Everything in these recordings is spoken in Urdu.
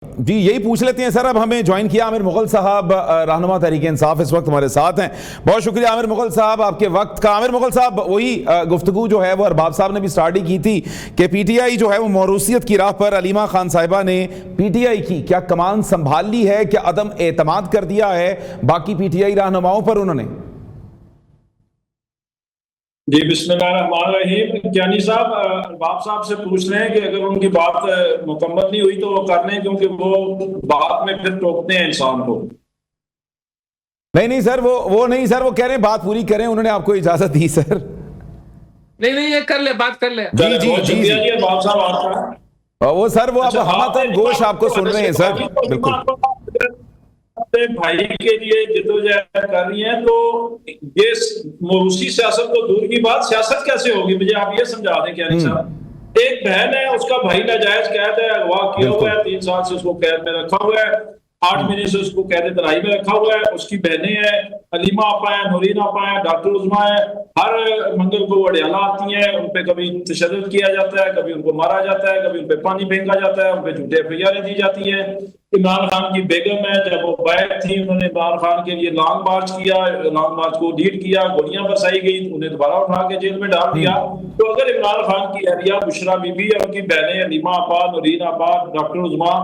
جی یہی پوچھ لیتے ہیں سر. اب ہمیں جوائن کیا عامر مغل صاحب, رہنما تحریک انصاف, اس وقت ہمارے ساتھ ہیں. بہت شکریہ عامر مغل صاحب آپ کے وقت کا. عامر مغل صاحب, وہی گفتگو جو ہے وہ ارباب صاحب نے بھی سٹارٹ ہی کی تھی کہ پی ٹی آئی جو ہے وہ موروثیت کی راہ پر علیمہ خان صاحبہ نے پی ٹی آئی کی کیا کمان سنبھال لی ہے, کیا عدم اعتماد کر دیا ہے باقی پی ٹی آئی رہنماؤں پر انہوں نے؟ جی بسم اللہ الرحمن الرحیم. جانی صاحب ارباب صاحب سے پوچھ رہے ہیں کہ اگر ان کی بات مکمل نہیں ہوئی تو وہ کر لیں, کیونکہ وہ بات میں پھر ٹوکتے ہیں انسان کو. نہیں سر, وہ نہیں سر, وہ کہہ رہے ہیں بات پوری کریں, انہوں نے آپ کو اجازت دی سر. نہیں یہ کر لے, بات کر لے. جی شکریہ جی ارباب صاحب آپ کا. وہ سر وہ ہم گوش آپ کو سن رہے ہیں سر. بالکل اپنے بھائی کے لیے جدوجہد کر رہی ہیں, تو یہ موروثی سیاست تو دور کی بات, سیاست کیسے ہوگی مجھے آپ یہ سمجھا دیں کیا نہیں صاحب. ایک بہن ہے, اس کا بھائی ناجائز قید ہے, اغوا کیا ہوا ہے, 3 سال سے اس کو قید میں رکھا ہوا ہے, 8 مہینے سے اس کو قید تنہائی میں رکھا ہوا ہے. اس کی بہنیں ہیں, علیمہ آپا ہیں, نورین آپا ہیں, ڈاکٹر عظمیٰ ہیں, ہر منگل کو وڈیالہ آتی ہیں, ان پہ کبھی تشدد کیا جاتا ہے, کبھی ان کو مارا جاتا ہے, کبھی ان پہ پانی پھینکا جاتا ہے, ان پہ جھوٹے FIR دی جاتی ہیں. عمران خان کی بیگم ہے, جب وہ بیعت تھی انہوں نے عمران خان کے لیے لانگ مارچ کیا, لانگ مارچ کو لیڈ کیا, گولیاں برسائی گئی, انہیں دوبارہ اٹھا کے جیل میں ڈال دیا. تو اگر عمران خان کی اہلیہ بشرا بی بی اور ان کی بہنیں علیمہ آپا, نورین آپا, ڈاکٹر عظمیٰ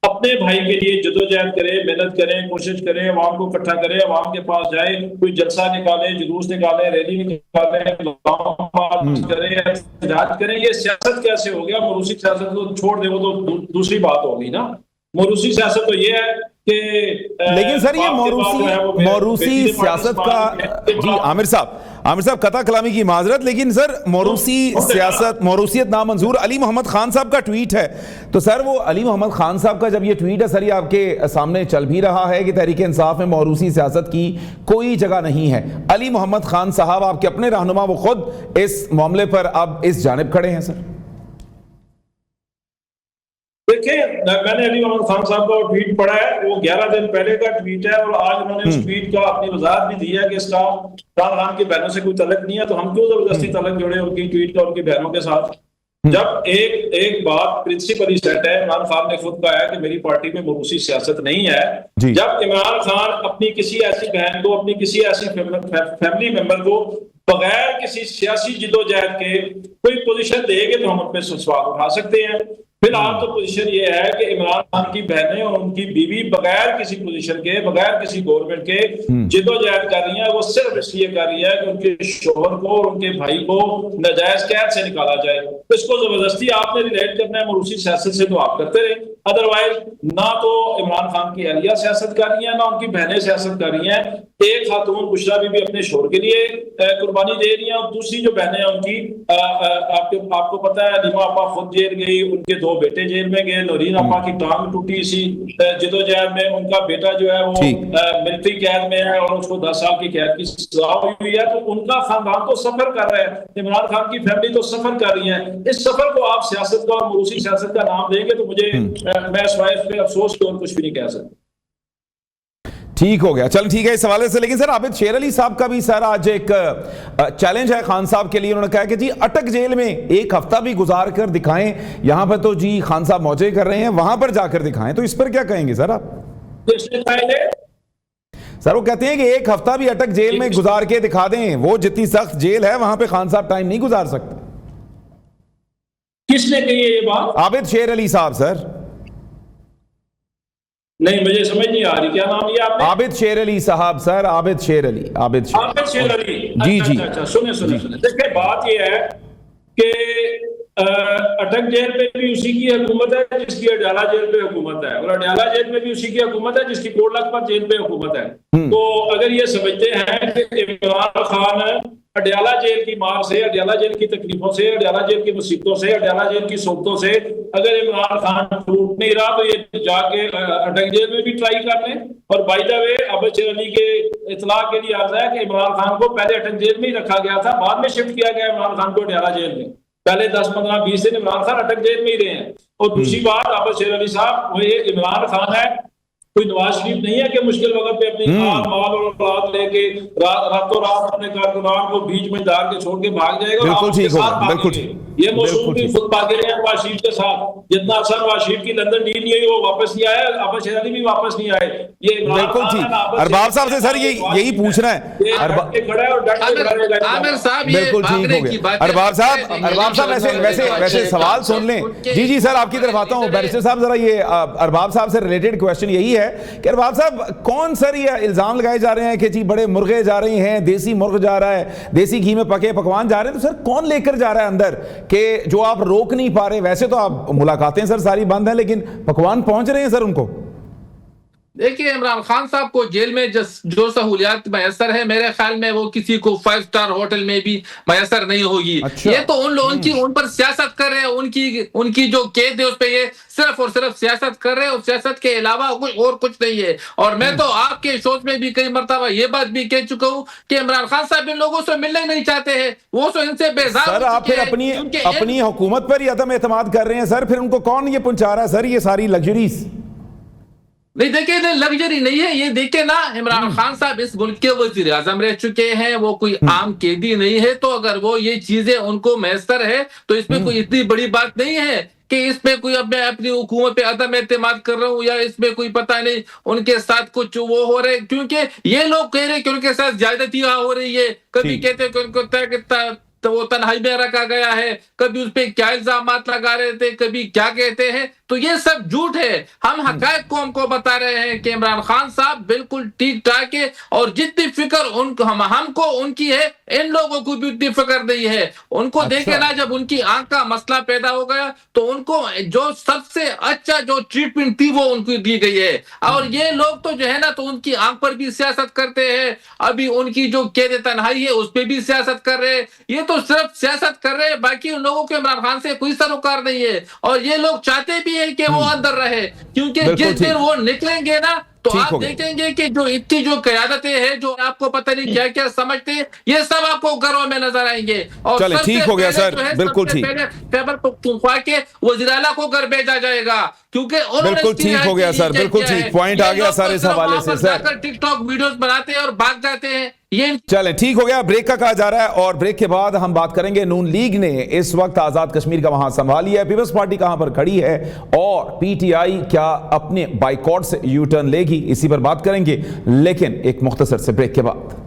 اپنے بھائی کے لیے جدوجہد کریں, محنت کریں, کوشش کریں, عوام کو اکٹھا کریں, عوام کے پاس جائیں, کوئی جلسہ نکالیں, جلوس نکالیں, ریلی نکالیں, لانگ مارچ کریں, احتجاج کریں, یہ سیاست کیسے ہو گیا؟ موروثی سیاست کو چھوڑ دیں, وہ تو دوسری بات ہوگی نا. موروثی سیاست تو یہ ہے کہ لیکن سر یہ موروثی سیاست کا, جی عامر صاحب قطع کلامی کی معذرت, لیکن سر موروثی سیاست, موروثیت نامنظور. علی محمد خان صاحب کا ٹویٹ ہے, تو سر وہ علی محمد خان صاحب کا جب یہ ٹویٹ ہے سر, یہ آپ کے سامنے چل بھی رہا ہے کہ تحریک انصاف میں موروثی سیاست کی کوئی جگہ نہیں ہے. علی محمد خان صاحب آپ کے اپنے رہنما, وہ خود اس معاملے پر اب اس جانب کھڑے ہیں سر. دیکھیں میں نے علی محمد خان صاحب کا ٹویٹ پڑھا ہے, وہ 11 دن پہلے کا ٹویٹ ہے, اور آج انہوں نے اس ٹویٹ کا اپنی وضاحت بھی دی ہے کہ اس کا عمران خان کی بہنوں سے کوئی تعلق نہیں ہے, تو ہم کیوں زبردستی تعلق جوڑے ان کی ٹویٹ کا ان کی بہنوں کے ساتھ. جب ایک بات پرنسپلی سیٹ ہے, عمران خان نے خود کہا ہے کہ میری پارٹی میں موروثی سیاست نہیں ہے. جب عمران خان اپنی کسی ایسی بہن کو, اپنی کسی ایسی فیملی ممبر کو بغیر کسی سیاسی جدوجہد کے کوئی پوزیشن دے گے تو ہم ان پہ سوال اٹھا سکتے ہیں. فی الحال تو پوزیشن یہ ہے کہ عمران خان کی بہنیں اور ان کی بیوی بغیر کسی پوزیشن کے, بغیر کسی گورنمنٹ کے جدوجہد کر رہی ہیں. وہ صرف اس لیے کر رہی ہے کہ ان کے شوہر کو اور ان کے بھائی کو ناجائز قید سے نکالا جائے. اس کو زبردستی آپ نے ریلیٹ کرنا ہے موروثی سیاست سے, تو آپ کرتے رہے. ادروائز نہ تو عمران خان کی اہلیہ سیاست کر رہی ہیں, نہ ان کی بہنیں سیاست کر رہی ہیں. ایک خاتون بشرا بی بی اپنے شوہر کے لیے قربانی دے رہی ہیں, اور دوسری جو بہنیں ہیں ان کی آپ کو پتہ ہے علیمہ آپا خود جیل گئی, ان کے 2 بیٹے جیل میں گئے, نورین آپا کی ٹانگ ٹوٹی سی جدوجہد میں, ان کا بیٹا جو ہے وہ ملٹری قید میں ہے اور اس کو 10 سال کی قید کی سزا ہوئی ہے. تو ان کا خاندان تو سفر کر رہا ہے, عمران خان کی فیملی تو سفر کر رہی ہے. اس سفر کو آپ سیاست کا اور موروثی سیاست کا نام دیں گے تو مجھے میں سوائے اس پہ افسوس کے اور کچھ بھی نہیں کہہ سکتا. ٹھیک ہو گیا, چل ٹھیک ہے اس حوالے سے. لیکن سر عابد شیر علی صاحب کا بھی سر آج ایک چیلنج ہے خان صاحب کے لیے. انہوں نے کہا کہ جی اٹک جیل میں 1 ہفتہ بھی گزار کر دکھائیں, یہاں پر تو جی خان صاحب موجے کر رہے ہیں, وہاں پر جا کر دکھائیں. تو اس پر کیا کہیں گے سر آپ؟ سر وہ کہتے ہیں کہ 1 ہفتہ بھی اٹک جیل میں گزار کے دکھا دیں, وہ جتنی سخت جیل ہے وہاں پہ خان صاحب ٹائم نہیں گزار سکتے. کس نے کہی ہے یہ بات؟ عابد شیر علی صاحب سر. نہیں مجھے سمجھ نہیں آ رہی, کیا نام لیا آپ نے؟ عابد شیر علی صاحب سر, عابد شیر علی. جی جی سنیں. دیکھیں بات یہ ہے کہ اٹک جیل میں بھی اسی کی حکومت ہے جس کی اڈیالہ جیل پہ حکومت ہے, اور اڈیالہ جیل میں بھی اسی کی حکومت ہے جس کی کوٹ لکھپت جیل پہ حکومت ہے. تو اگر یہ سمجھتے ہیں کہ عمران خان اڈیالہ جیل کی مار سے, اڈیالہ جیل کی تکلیفوں سے, اڈیالہ جیل کی مصیبتوں سے, اڈیالہ جیل کی صحبتوں سے اگر عمران خان ٹوٹ نہیں رہا تو یہ جا کے اٹک جیل میں بھی ٹرائی کر لیں. اور بائی دا وے عابد شیر علی کے اطلاع کے لیے آتا ہے کہ عمران خان کو پہلے اٹک جیل میں ہی رکھا گیا تھا, بعد میں شفٹ کیا گیا عمران خان کو اڈیالہ جیل میں. پہلے 10 15 20 دن عمران خان اٹک جیل میں ہی رہے ہیں. اور دوسری بات عابد شیر علی صاحب, وہ یہ عمران خان ہے کوئی نواز شریف نہیں ہے کہ مشکل وقت پہ اپنی مال اور اولاد لے کے راتوں رات اپنے کارکنان کو بیچ میں ڈال کے چھوڑ کے بھاگ جائے گا. بالکل ٹھیک ہوگا, بالکل یہ موصول بھی خود بھاگے رہے ہیں نواز شریف کے ساتھ. جتنا اثر نواز شریف کی لندن ڈیل نہیں ہوئی وہ واپس نہیں آیا, عباس شیر علی بھی واپس نہیں آئے. یہ بالکل ٹھیک. ارباب صاحب سے سر یہی پوچھنا ہے. عامر صاحب بالکل ٹھیک ہو گیا. ارباب صاحب ویسے سوال سن لیں. جی سر آپ کی طرف آتا ہوں. بیرسٹر صاحب ذرا یہ ارباب صاحب سے ریلیٹڈ کویسچن یہی ہے کہ ارباب صاحب کون سر یہ الزام لگائے جا رہے ہیں کہ جی بڑے مرغے جا رہے ہیں, دیسی مرغ جا رہا ہے, دیسی گھی میں پکے پکوان جا رہے ہیں, تو سر کون لے کر جا رہا ہے اندر کہ جو آپ روک نہیں پا رہے؟ ویسے تو آپ ملاقاتیں سر ساری بند ہیں لیکن پکوان پہنچ رہے ہیں سر ان کو. دیکھیے عمران خان صاحب کو جیل میں جو سہولیات میسر ہے میرے خیال میں وہ کسی کو 5 اسٹار ہوٹل میں بھی میسر نہیں ہوگی. یہ تو ان پر سیاست کر رہے ہیں, ان کی جو قید ہے اس پہ یہ صرف اور صرف سیاست کر رہے ہیں, اور سیاست کے علاوہ اور کچھ نہیں ہے. اور میں تو آپ کے شوز میں بھی کئی مرتبہ یہ بات بھی کہہ چکا ہوں کہ عمران خان صاحب ان لوگوں سے ملنا ہی نہیں چاہتے ہیں, وہ تو ان سے بیزار. سر آپ پھر اپنی حکومت پر ہی عدم اعتماد کر رہے ہیں سر, پھر ان کو کون یہ پہنچا رہا ہے سر یہ ساری لگژریز؟ نہیں دیکھیں لگژری نہیں ہے یہ. دیکھیں نا عمران خان صاحب اس ملک کے وزیر اعظم رہ چکے ہیں, وہ کوئی عام قیدی نہیں ہے. تو اگر وہ یہ چیزیں ان کو میسر ہے تو اس میں کوئی اتنی بڑی بات نہیں ہے کہ اس میں کوئی اپنی حکومت پہ عدم اعتماد کر رہا ہوں یا اس میں کوئی پتہ نہیں ان کے ساتھ کچھ وہ ہو رہے. کیونکہ یہ لوگ کہہ رہے ہیں کہ ان کے ساتھ زیادتیاں ہو رہی ہے, کبھی کہتے ہیں کہ ان کو تو وہ تنہائی میں رکھا گیا ہے, کبھی اس پہ کیا الزامات لگا رہے تھے, کبھی کیا کہتے ہیں. تو یہ سب جھوٹ ہے. ہم حقائق قوم کو بتا رہے ہیں کہ عمران خان صاحب بالکل ٹھیک ٹھاک ہے, اور جتنی فکر ہم کو ان کی ہے ان لوگوں کو بھی اتنی فکر نہیں ہے. ان کو دیکھے نا جب ان کی آنکھ کا مسئلہ پیدا ہو گیا تو ان کو جو سب سے اچھا جو ٹریٹمنٹ تھی وہ ان کو دی گئی ہے. اور یہ لوگ تو جو ہے نا تو ان کی آنکھ پر بھی سیاست کرتے ہیں. ابھی ان کی جو قید تنہائی ہے اس پہ بھی سیاست کر رہے ہیں. یہ تو صرف سیاست کر رہے ہیں, باقی ان لوگوں کے عمران خان سے کوئی سروکار نہیں ہے. اور یہ لوگ چاہتے بھی ہیں کہ وہ اندر رہے, کیونکہ جس دن وہ نکلیں گے نا تو آپ دیکھیں گے کہ جو اتنی جو قیادتیں ہیں جو آپ کو پتہ نہیں کیا کیا سمجھتے ہیں, یہ سب آپ کو گھروں میں نظر آئیں گے. اور چلیں ٹھیک ہو گیا سر, بالکل ٹھیک. خیبر پختونخوا کے وزیر اعلیٰ کو گھر بھیجا جائے گا کیونکہ بالکل ٹھیک ہو گیا سر, بالکل ٹھیک پوائنٹ آ گیا سر اس حوالے سے. سر ٹک ٹاک ویڈیوز بناتے ہیں اور بھاگ جاتے ہیں. چلیں ٹھیک ہو گیا, بریک کا کہا جا رہا ہے, اور بریک کے بعد ہم بات کریں گے نون لیگ نے اس وقت آزاد کشمیر کا وہاں سنبھالی ہے, پیپلز پارٹی کہاں پر کھڑی ہے, اور پی ٹی آئی کیا اپنے بائیکاٹ سے یو ٹرن لے گی, اسی پر بات کریں گے لیکن ایک مختصر سے بریک کے بعد.